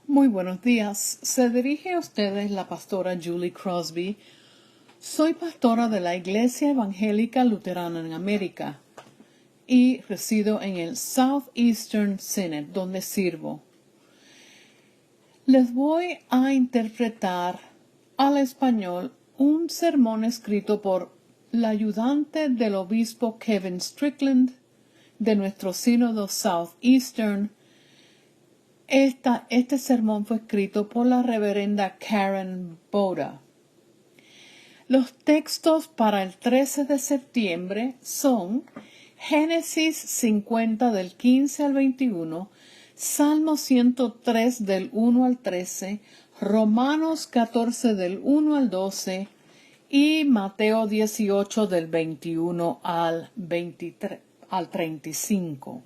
Muy buenos días. Se dirige a ustedes la pastora Julie Crosby. Soy pastora de la Iglesia Evangélica Luterana en América y resido en el Southeastern Synod, donde sirvo. Les voy a interpretar al español un sermón escrito por la ayudante del obispo Kevin Strickland de nuestro sínodo Southeastern. Este sermón fue escrito por la reverenda Karen Boda. Los textos para el 13 de septiembre son Génesis 50 del 15 al 21, Salmo 103 del 1 al 13, Romanos 14 del 1 al 12 y Mateo 18 del 21 al 35.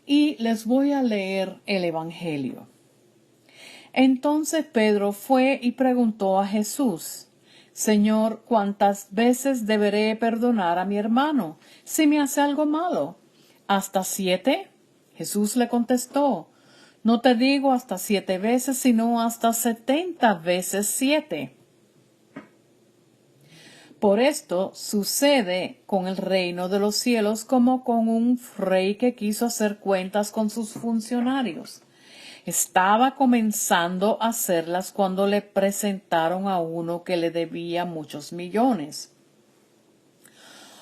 Y les voy a leer el Evangelio. Entonces Pedro fue y preguntó a Jesús: Señor, ¿cuántas veces deberé perdonar a mi hermano si me hace algo malo? ¿Hasta 7? Jesús le contestó: No te digo hasta 7 veces, sino hasta 70 veces 7. Por esto sucede con el reino de los cielos como con un rey que quiso hacer cuentas con sus funcionarios. Estaba comenzando a hacerlas cuando le presentaron a uno que le debía muchos millones.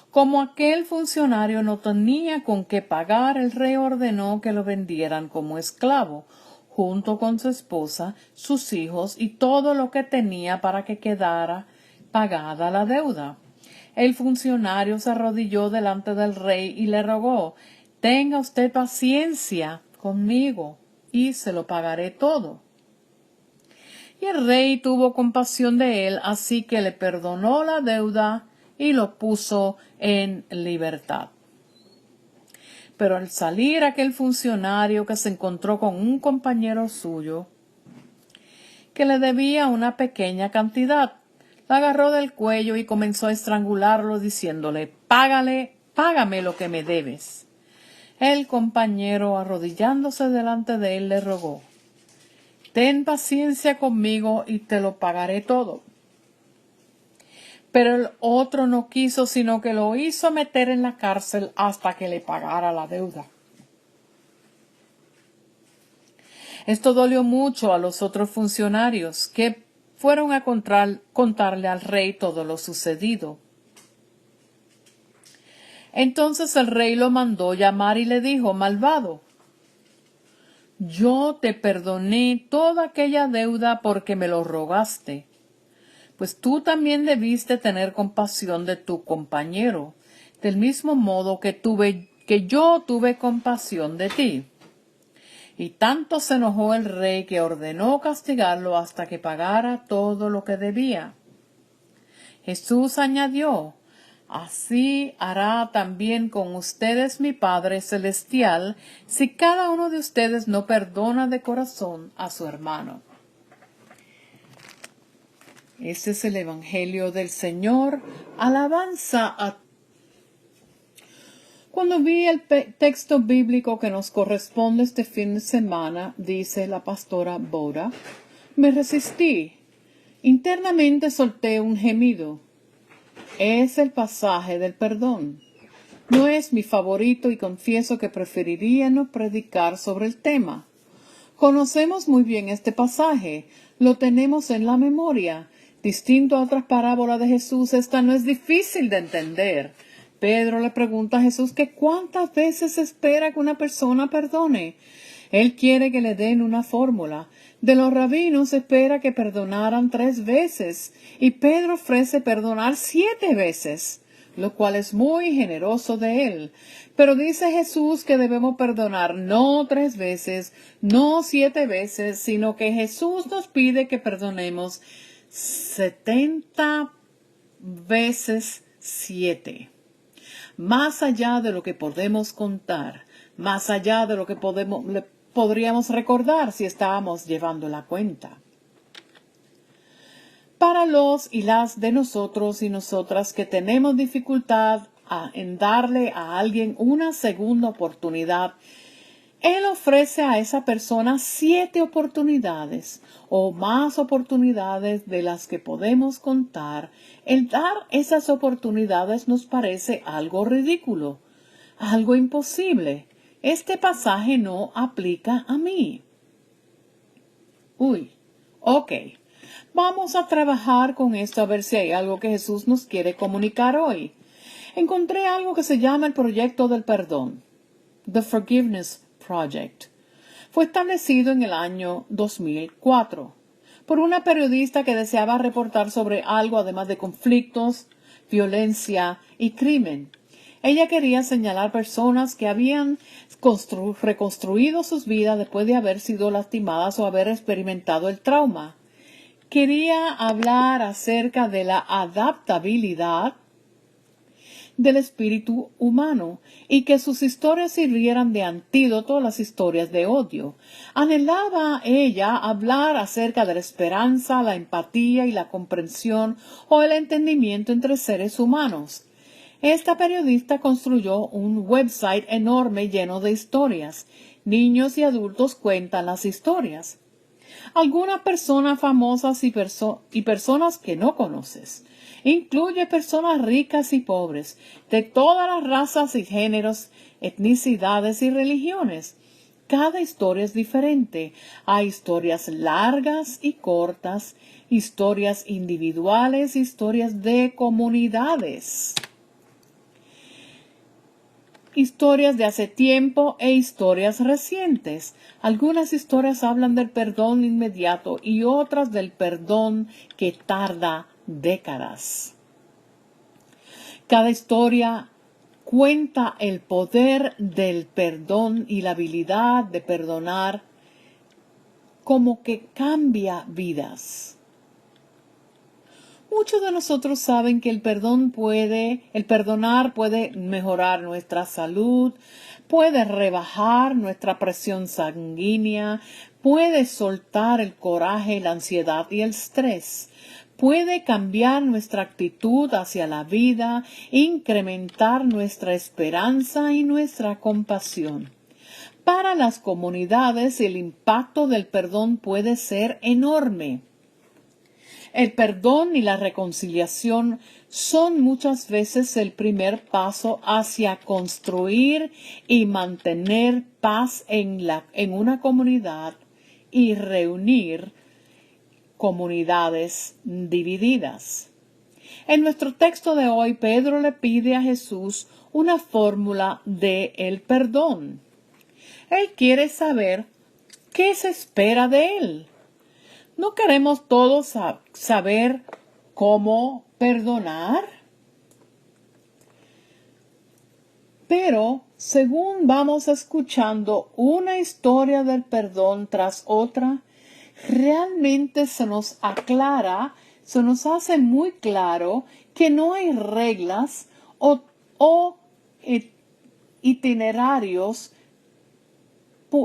Como aquel funcionario no tenía con qué pagar, el rey ordenó que lo vendieran como esclavo, junto con su esposa, sus hijos y todo lo que tenía para que quedara pagada la deuda. El funcionario se arrodilló delante del rey y le rogó: Tenga usted paciencia conmigo y se lo pagaré todo. Y el rey tuvo compasión de él, así que le perdonó la deuda y lo puso en libertad. Pero al salir aquel funcionario, que se encontró con un compañero suyo que le debía una pequeña cantidad, lo agarró del cuello y comenzó a estrangularlo, diciéndole: Págame lo que me debes. El compañero, arrodillándose delante de él, le rogó: Ten paciencia conmigo y te lo pagaré todo. Pero el otro no quiso, sino que lo hizo meter en la cárcel hasta que le pagara la deuda. Esto dolió mucho a los otros funcionarios, que fueron a contarle al rey todo lo sucedido. Entonces el rey lo mandó llamar y le dijo: Malvado, yo te perdoné toda aquella deuda porque me lo rogaste. Pues tú también debiste tener compasión de tu compañero, del mismo modo que yo tuve compasión de ti. Y tanto se enojó el rey que ordenó castigarlo hasta que pagara todo lo que debía. Jesús añadió: Así hará también con ustedes mi Padre Celestial, si cada uno de ustedes no perdona de corazón a su hermano. Este es el Evangelio del Señor. Alabanza a... Cuando vi el texto bíblico que nos corresponde este fin de semana, dice la pastora Boda, me resistí. Internamente solté un gemido. Es el pasaje del perdón. No es mi favorito y confieso que preferiría no predicar sobre el tema. Conocemos muy bien este pasaje, lo tenemos en la memoria. Distinto a otras parábolas de Jesús, esta no es difícil de entender. Pedro le pregunta a Jesús que cuántas veces espera que una persona perdone. Él quiere que le den una fórmula. De los rabinos espera que perdonaran 3 veces y Pedro ofrece perdonar 7 veces, lo cual es muy generoso de él. Pero dice Jesús que debemos perdonar no 3 veces, no 7 veces, sino que Jesús nos pide que perdonemos 70 veces 7. Más allá de lo que podemos contar, más allá de lo que podríamos recordar si estábamos llevando la cuenta. Para los y las de nosotros y nosotras que tenemos dificultad en darle a alguien una segunda oportunidad, Él ofrece a esa persona 7 oportunidades o más oportunidades de las que podemos contar. El dar esas oportunidades nos parece algo ridículo, algo imposible. Este pasaje no aplica a mí. Ok. Vamos a trabajar con esto a ver si hay algo que Jesús nos quiere comunicar hoy. Encontré algo que se llama el proyecto del perdón, The Forgiveness Project. Fue establecido en el año 2004 por una periodista que deseaba reportar sobre algo además de conflictos, violencia y crimen. Ella quería señalar personas que habían reconstruido sus vidas después de haber sido lastimadas o haber experimentado el trauma. Quería hablar acerca de la adaptabilidad del espíritu humano y que sus historias sirvieran de antídoto a las historias de odio. Anhelaba ella hablar acerca de la esperanza, la empatía y la comprensión o el entendimiento entre seres humanos. Esta periodista construyó un website enorme lleno de historias. Niños y adultos cuentan las historias. Algunas personas famosas y personas que no conoces. Incluye personas ricas y pobres, de todas las razas y géneros, etnicidades y religiones. Cada historia es diferente. Hay historias largas y cortas, historias individuales, historias de comunidades. Historias de hace tiempo e historias recientes. Algunas historias hablan del perdón inmediato y otras del perdón que tarda décadas. Cada historia cuenta el poder del perdón y la habilidad de perdonar como que cambia vidas. Muchos de nosotros saben que el perdonar puede mejorar nuestra salud, puede rebajar nuestra presión sanguínea, puede soltar el coraje, la ansiedad y el estrés, puede cambiar nuestra actitud hacia la vida, incrementar nuestra esperanza y nuestra compasión. Para las comunidades, el impacto del perdón puede ser enorme. El perdón y la reconciliación son muchas veces el primer paso hacia construir y mantener paz en una comunidad y reunir comunidades divididas. En nuestro texto de hoy, Pedro le pide a Jesús una fórmula del perdón. Él quiere saber qué se espera de él. ¿No queremos todos saber cómo perdonar? Pero, según vamos escuchando una historia del perdón tras otra, realmente se nos aclara, se nos hace muy claro que no hay reglas o itinerarios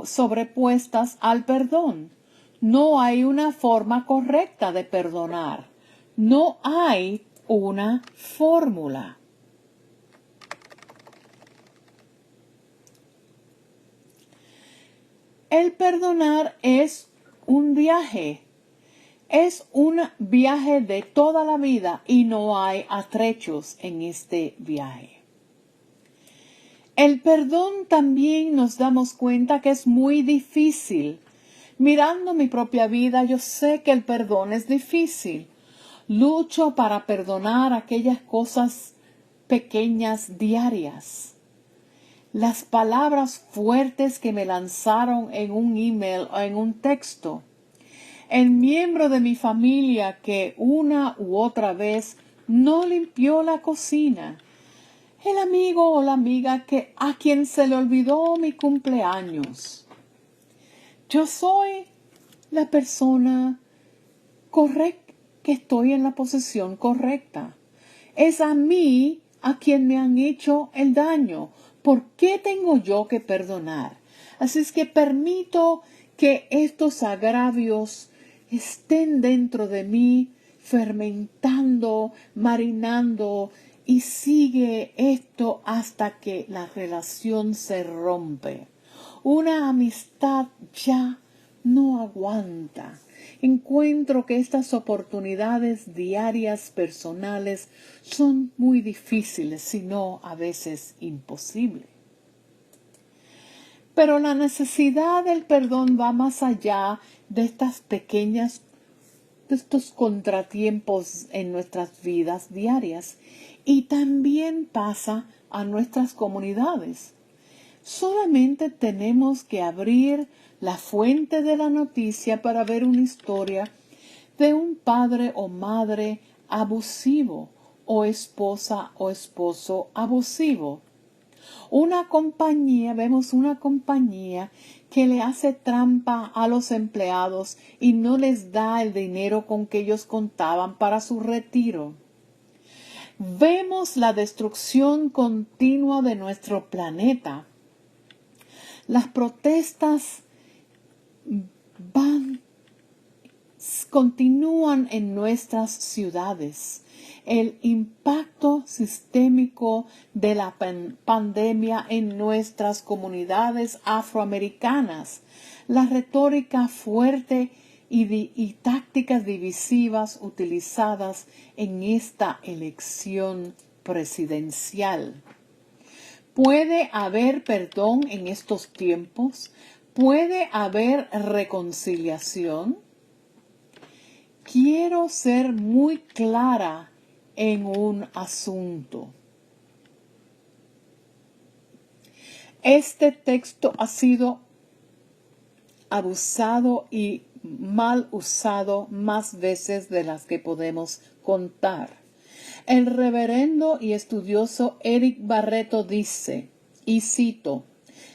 sobrepuestas al perdón. No hay una forma correcta de perdonar. No hay una fórmula. El perdonar es un viaje. Es un viaje de toda la vida y no hay atrechos en este viaje. El perdón también nos damos cuenta que es muy difícil. Mirando mi propia vida, yo sé que el perdón es difícil. Lucho para perdonar aquellas cosas pequeñas diarias. Las palabras fuertes que me lanzaron en un email o en un texto. El miembro de mi familia que una u otra vez no limpió la cocina. El amigo o la amiga a quien se le olvidó mi cumpleaños. Yo soy la persona correcta, que estoy en la posición correcta. Es a mí a quien me han hecho el daño. ¿Por qué tengo yo que perdonar? Así es que permito que estos agravios estén dentro de mí, fermentando, marinando, y sigue esto hasta que la relación se rompe. Una amistad ya no aguanta. Encuentro que estas oportunidades diarias personales son muy difíciles, si no a veces imposibles. Pero la necesidad del perdón va más allá de estos contratiempos en nuestras vidas diarias y también pasa a nuestras comunidades. Solamente tenemos que abrir la fuente de la noticia para ver una historia de un padre o madre abusivo o esposa o esposo abusivo. Vemos una compañía que le hace trampa a los empleados y no les da el dinero con que ellos contaban para su retiro. Vemos la destrucción continua de nuestro planeta. Las protestas continúan en nuestras ciudades. El impacto sistémico de la pandemia en nuestras comunidades afroamericanas, la retórica fuerte y tácticas divisivas utilizadas en esta elección presidencial. ¿Puede haber perdón en estos tiempos? ¿Puede haber reconciliación? Quiero ser muy clara en un asunto. Este texto ha sido abusado y mal usado más veces de las que podemos contar. El reverendo y estudioso Eric Barreto dice, y cito,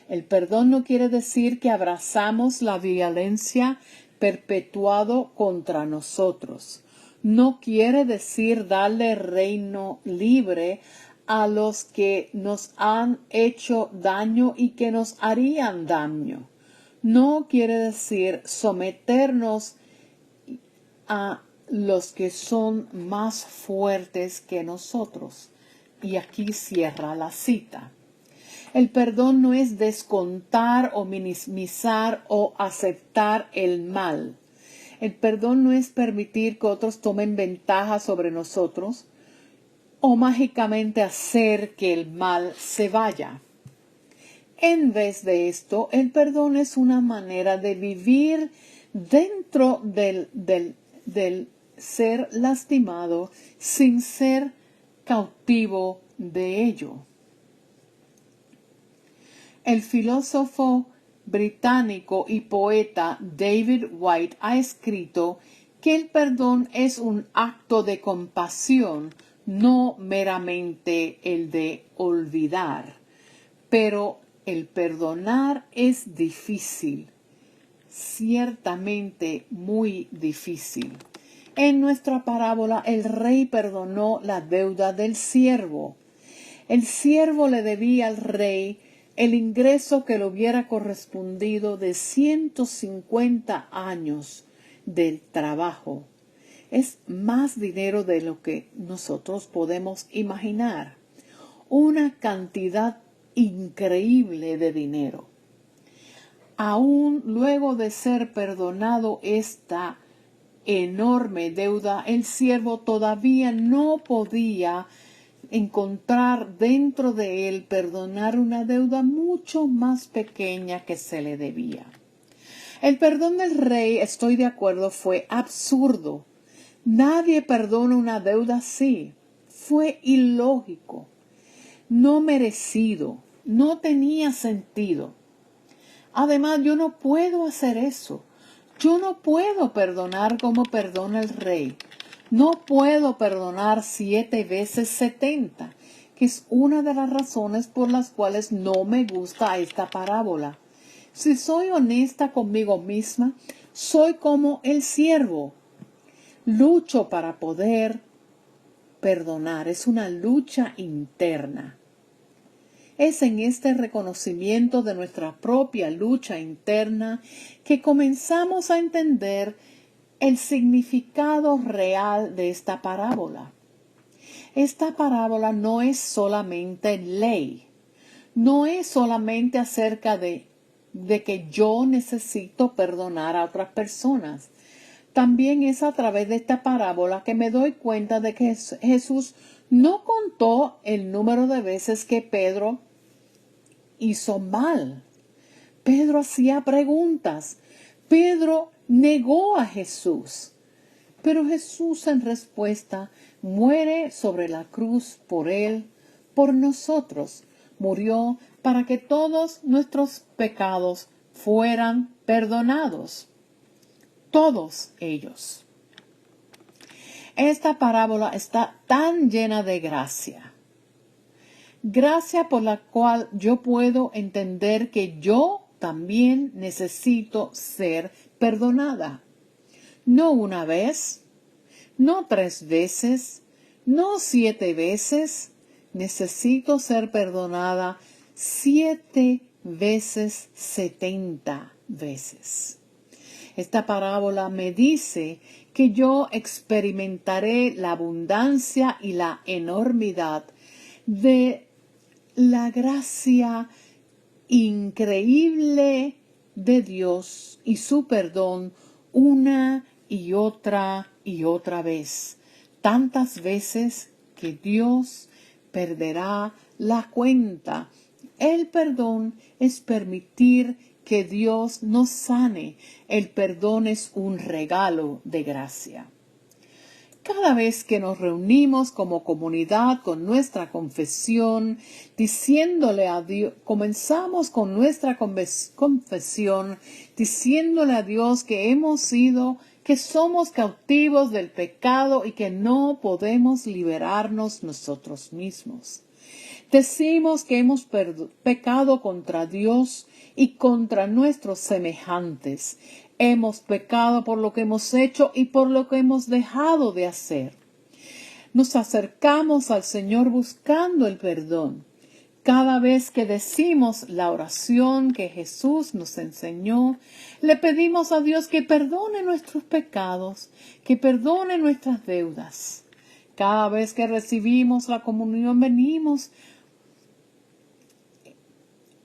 el perdón no quiere decir que abrazamos la violencia perpetuado contra nosotros. No quiere decir darle reino libre a los que nos han hecho daño y que nos harían daño. No quiere decir someternos a los que son más fuertes que nosotros. Y aquí cierra la cita. El perdón no es descontar o minimizar o aceptar el mal. El perdón no es permitir que otros tomen ventaja sobre nosotros o mágicamente hacer que el mal se vaya. En vez de esto, el perdón es una manera de vivir dentro del ser lastimado sin ser cautivo de ello. El filósofo británico y poeta David Whyte ha escrito que el perdón es un acto de compasión, no meramente el de olvidar. Pero el perdonar es difícil, ciertamente muy difícil. En nuestra parábola, el rey perdonó la deuda del siervo. El siervo le debía al rey el ingreso que le hubiera correspondido de 150 años del trabajo. Es más dinero de lo que nosotros podemos imaginar. Una cantidad increíble de dinero. Aún luego de ser perdonado esta enorme deuda, el siervo todavía no podía encontrar dentro de él perdonar una deuda mucho más pequeña que se le debía. El perdón del rey, estoy de acuerdo, fue absurdo. Nadie perdona una deuda así. Fue ilógico, no merecido, no tenía sentido. Además, yo no puedo hacer eso. Yo no puedo perdonar como perdona el rey. No puedo perdonar 7 veces 70, que es una de las razones por las cuales no me gusta esta parábola. Si soy honesta conmigo misma, soy como el siervo. Lucho para poder perdonar. Es una lucha interna. Es en este reconocimiento de nuestra propia lucha interna que comenzamos a entender el significado real de esta parábola. Esta parábola no es solamente ley, no es solamente acerca de de que yo necesito perdonar a otras personas. También es a través de esta parábola que me doy cuenta de que Jesús no contó el número de veces que Pedro hizo mal. Pedro hacía preguntas. Pedro negó a Jesús. Pero Jesús en respuesta muere sobre la cruz por él, por nosotros. Murió para que todos nuestros pecados fueran perdonados. Todos ellos. Esta parábola está tan llena de gracia. Gracia por la cual yo puedo entender que yo también necesito ser perdonada. No una vez, no 3 veces, no 7 veces. Necesito ser perdonada 7 veces, 70 veces. Esta parábola me dice que yo experimentaré la abundancia y la enormidad de la gracia increíble de Dios y su perdón una y otra vez. Tantas veces que Dios perderá la cuenta. El perdón es permitir que Dios nos sane. El perdón es un regalo de gracia. Cada vez que nos reunimos como comunidad con nuestra confesión, diciéndole a Dios, comenzamos con nuestra confesión, diciéndole a Dios que somos cautivos del pecado y que no podemos liberarnos nosotros mismos. Decimos que hemos pecado contra Dios y contra nuestros semejantes. Hemos pecado por lo que hemos hecho y por lo que hemos dejado de hacer. Nos acercamos al Señor buscando el perdón. Cada vez que decimos la oración que Jesús nos enseñó, le pedimos a Dios que perdone nuestros pecados, que perdone nuestras deudas. Cada vez que recibimos la comunión, venimos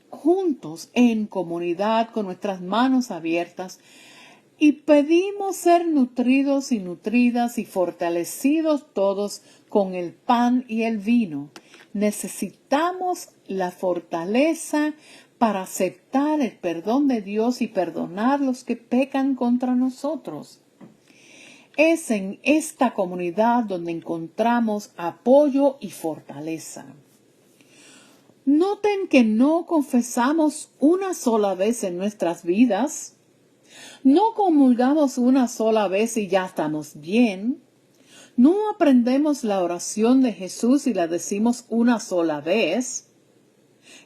juntos en comunidad con nuestras manos abiertas y pedimos ser nutridos y nutridas y fortalecidos todos con el pan y el vino. Necesitamos la fortaleza para aceptar el perdón de Dios y perdonar los que pecan contra nosotros. Es en esta comunidad donde encontramos apoyo y fortaleza. Noten que no confesamos una sola vez en nuestras vidas. No comulgamos una sola vez y ya estamos bien. No aprendemos la oración de Jesús y la decimos una sola vez.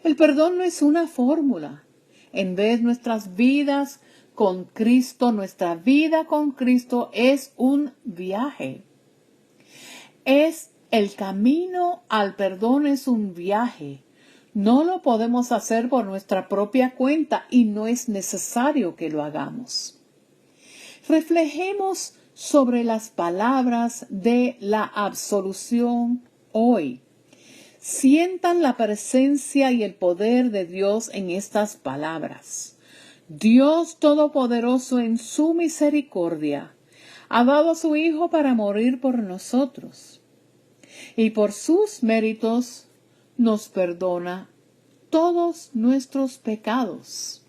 El perdón no es una fórmula. En vez, nuestras vidas con Cristo, nuestra vida con Cristo es un viaje. El camino al perdón es un viaje. No lo podemos hacer por nuestra propia cuenta y no es necesario que lo hagamos. Reflejemos sobre las palabras de la absolución hoy. Sientan la presencia y el poder de Dios en estas palabras. Dios Todopoderoso en su misericordia ha dado a su Hijo para morir por nosotros y por sus méritos nos perdona todos nuestros pecados.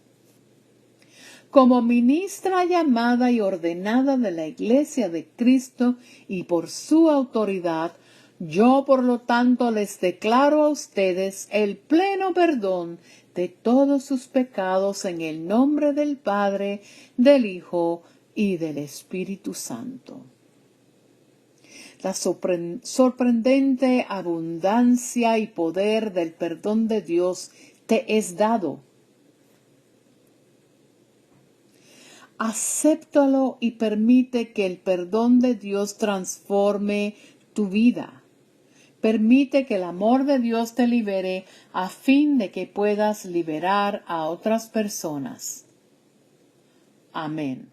Como ministra llamada y ordenada de la Iglesia de Cristo y por su autoridad, yo por lo tanto les declaro a ustedes el pleno perdón de todos sus pecados en el nombre del Padre, del Hijo y del Espíritu Santo. La sorprendente abundancia y poder del perdón de Dios te es dado. Acéptalo y permite que el perdón de Dios transforme tu vida. Permite que el amor de Dios te libere a fin de que puedas liberar a otras personas. Amén.